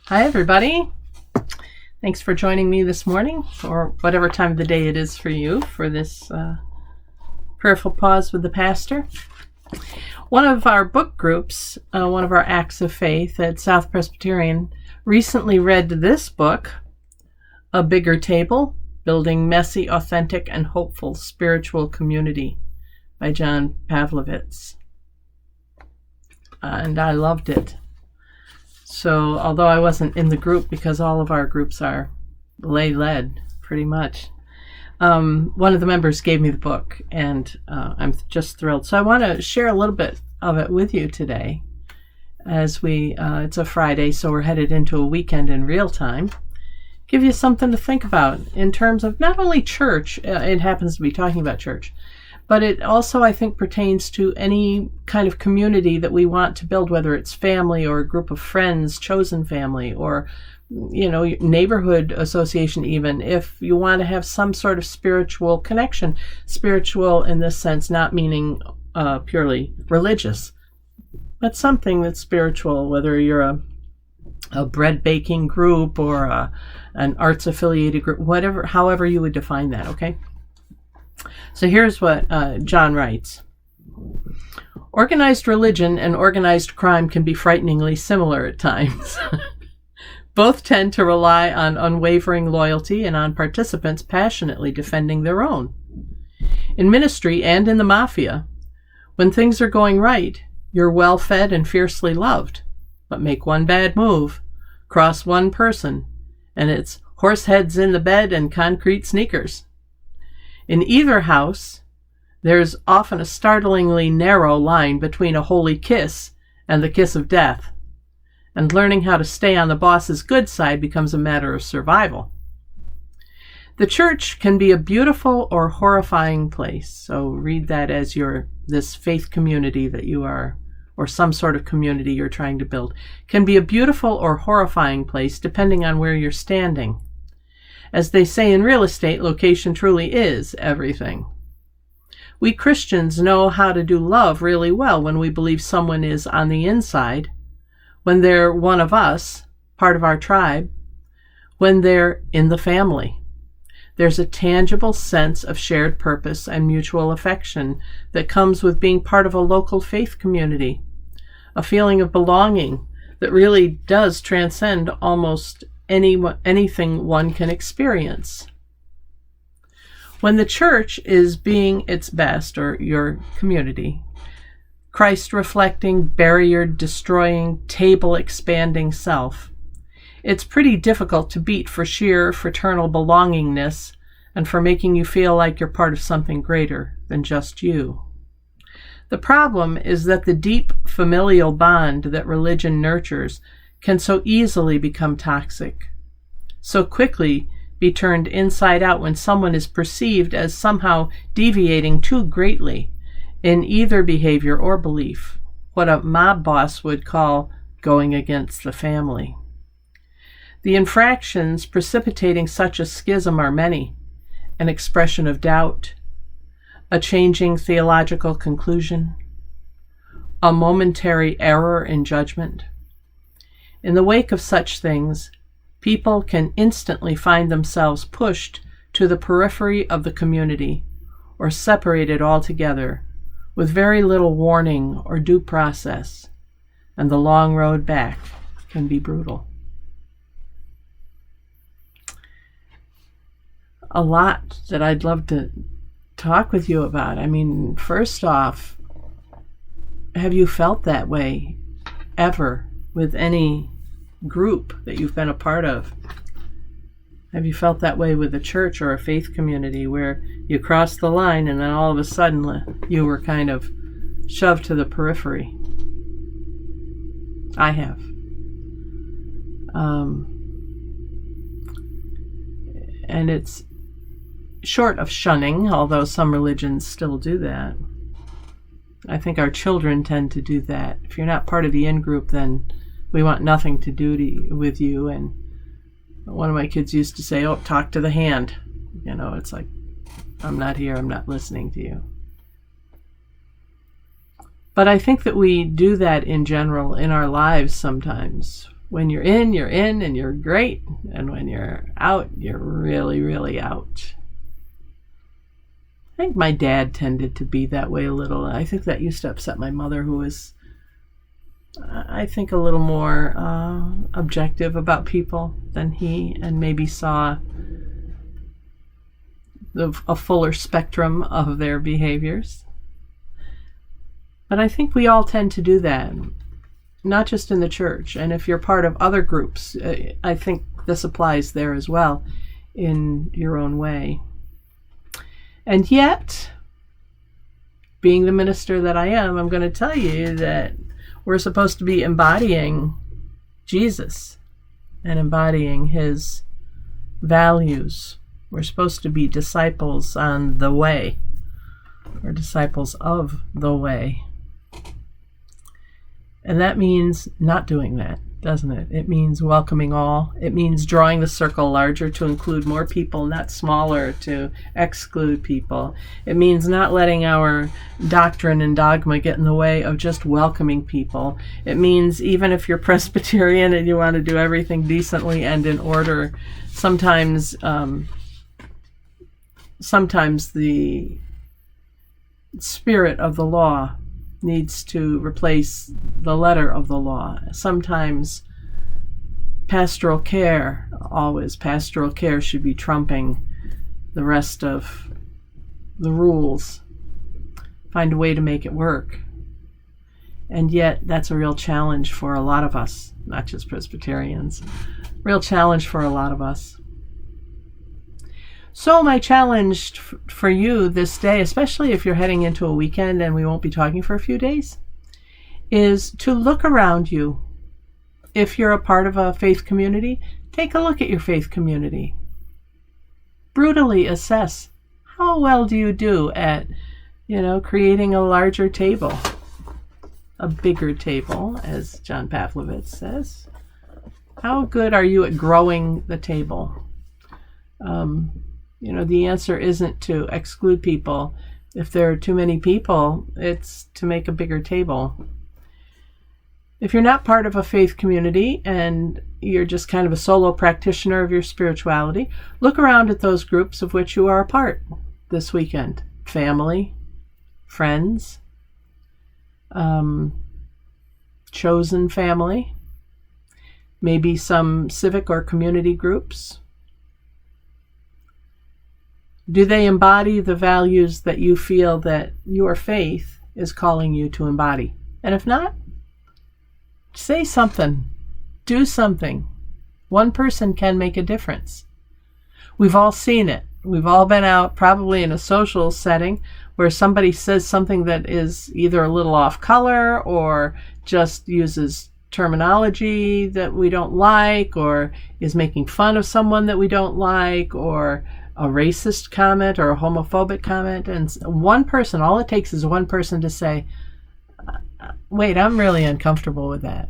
Hi, everybody. Thanks for joining me this morning, or whatever time of the day it is for you, for this prayerful pause with the pastor. One of our book groups, one of our acts of faith at South Presbyterian, recently read this book, A Bigger Table, Building Messy, Authentic, and Hopeful Spiritual Community by John Pavlovitz. And I loved it. So, although I wasn't in the group, because all of our groups are lay-led, pretty much, one of the members gave me the book, and I'm just thrilled. So I want to share a little bit of it with you today, as it's a Friday, so we're headed into a weekend in real time. Give you something to think about in terms of not only church, it happens to be talking about church, but it also, I think, pertains to any kind of community that we want to build, whether it's family or a group of friends, chosen family, or, neighborhood association even. If you want to have some sort of spiritual connection, spiritual in this sense, not meaning purely religious, but something that's spiritual, whether you're a bread baking group or an arts affiliated group, however you would define that, okay? So here's what John writes. Organized religion and organized crime can be frighteningly similar at times. Both tend to rely on unwavering loyalty and on participants passionately defending their own. In ministry and in the Mafia, when things are going right, you're well-fed and fiercely loved. But make one bad move, cross one person, and it's horse heads in the bed and concrete sneakers. In either house, there's often a startlingly narrow line between a holy kiss and the kiss of death, and learning how to stay on the boss's good side becomes a matter of survival. The church can be a beautiful or horrifying place, so read that as this faith community that you are, or some sort of community you're trying to build, can be a beautiful or horrifying place depending on where you're standing. As they say in real estate, location truly is everything. We Christians know how to do love really well when we believe someone is on the inside, when they're one of us, part of our tribe, when they're in the family. There's a tangible sense of shared purpose and mutual affection that comes with being part of a local faith community, a feeling of belonging that really does transcend almost anything one can experience. When the church is being its best, or your community, Christ-reflecting, barrier-destroying, table-expanding self, it's pretty difficult to beat for sheer fraternal belongingness and for making you feel like you're part of something greater than just you. The problem is that the deep familial bond that religion nurtures can so easily become toxic, so quickly be turned inside out when someone is perceived as somehow deviating too greatly in either behavior or belief, what a mob boss would call going against the family. The infractions precipitating such a schism are many: an expression of doubt, a changing theological conclusion, a momentary error in judgment. In the wake of such things, people can instantly find themselves pushed to the periphery of the community or separated altogether with very little warning or due process, and the long road back can be brutal. A lot that I'd love to talk with you about. I mean, first off, have you felt that way ever with any group that you've been a part of? Have you felt that way with a church or a faith community where you crossed the line and then all of a sudden you were kind of shoved to the periphery? I have. And it's short of shunning, although some religions still do that. I think our children tend to do that. If you're not part of the in-group, then we want nothing to do with you. And one of my kids used to say, "Oh, talk to the hand." It's like, I'm not here, I'm not listening to you. But I think that we do that in general in our lives sometimes. When you're in and you're great. And when you're out, you're really, really out. I think my dad tended to be that way a little. I think that used to upset my mother, who was, I think, a little more objective about people than he, and maybe saw a fuller spectrum of their behaviors. But I think we all tend to do that, not just in the church. And if you're part of other groups, I think this applies there as well, in your own way. And yet, being the minister that I am, I'm going to tell you that we're supposed to be embodying Jesus and embodying his values. We're supposed to be disciples on the way, or disciples of the way. And that means not doing that, doesn't it? It means welcoming all. It means drawing the circle larger to include more people, not smaller to exclude people. It means not letting our doctrine and dogma get in the way of just welcoming people. It means even if you're Presbyterian and you want to do everything decently and in order, sometimes the spirit of the law needs to replace the letter of the law. Sometimes pastoral care should be trumping the rest of the rules. Find a way to make it work. And yet that's a real challenge for a lot of us, not just Presbyterians. Real challenge for a lot of us. So my challenge for you this day, especially if you're heading into a weekend and we won't be talking for a few days, is to look around you. If you're a part of a faith community, take a look at your faith community. Brutally assess, how well do you do at, creating a larger table, a bigger table, as John Pavlovitz says. How good are you at growing the table? The answer isn't to exclude people. If there are too many people, it's to make a bigger table. If you're not part of a faith community and you're just kind of a solo practitioner of your spirituality, look around at those groups of which you are a part this weekend. Family, friends, chosen family, maybe some civic or community groups. Do they embody the values that you feel that your faith is calling you to embody? And if not, say something. Do something. One person can make a difference. We've all seen it. We've all been out, probably in a social setting, where somebody says something that is either a little off color or just uses terminology that we don't like, or is making fun of someone that we don't like, or a racist comment or a homophobic comment. And one person, all it takes is one person to say, wait, I'm really uncomfortable with that.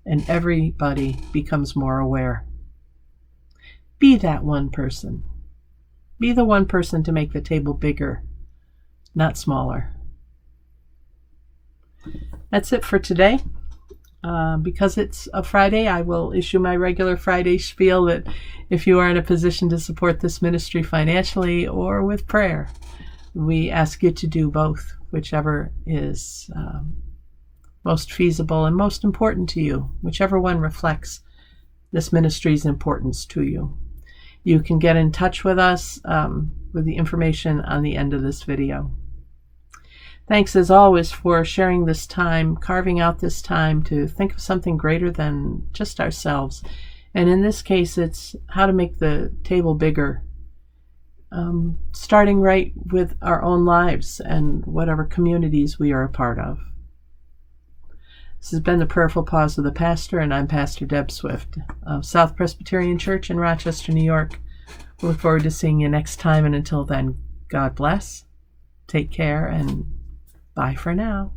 And everybody becomes more aware. Be that one person. Be the one person to make the table bigger, not smaller. That's it for today. Because it's a Friday, I will issue my regular Friday spiel that if you are in a position to support this ministry financially or with prayer, we ask you to do both, whichever is most feasible and most important to you, whichever one reflects this ministry's importance to you. You can get in touch with us with the information on the end of this video. Thanks, as always, for sharing this time, carving out this time to think of something greater than just ourselves. And in this case, it's how to make the table bigger, starting right with our own lives and whatever communities we are a part of. This has been the Prayerful Pause of the Pastor, and I'm Pastor Deb Swift of South Presbyterian Church in Rochester, New York. We look forward to seeing you next time, and until then, God bless, take care, and bye for now.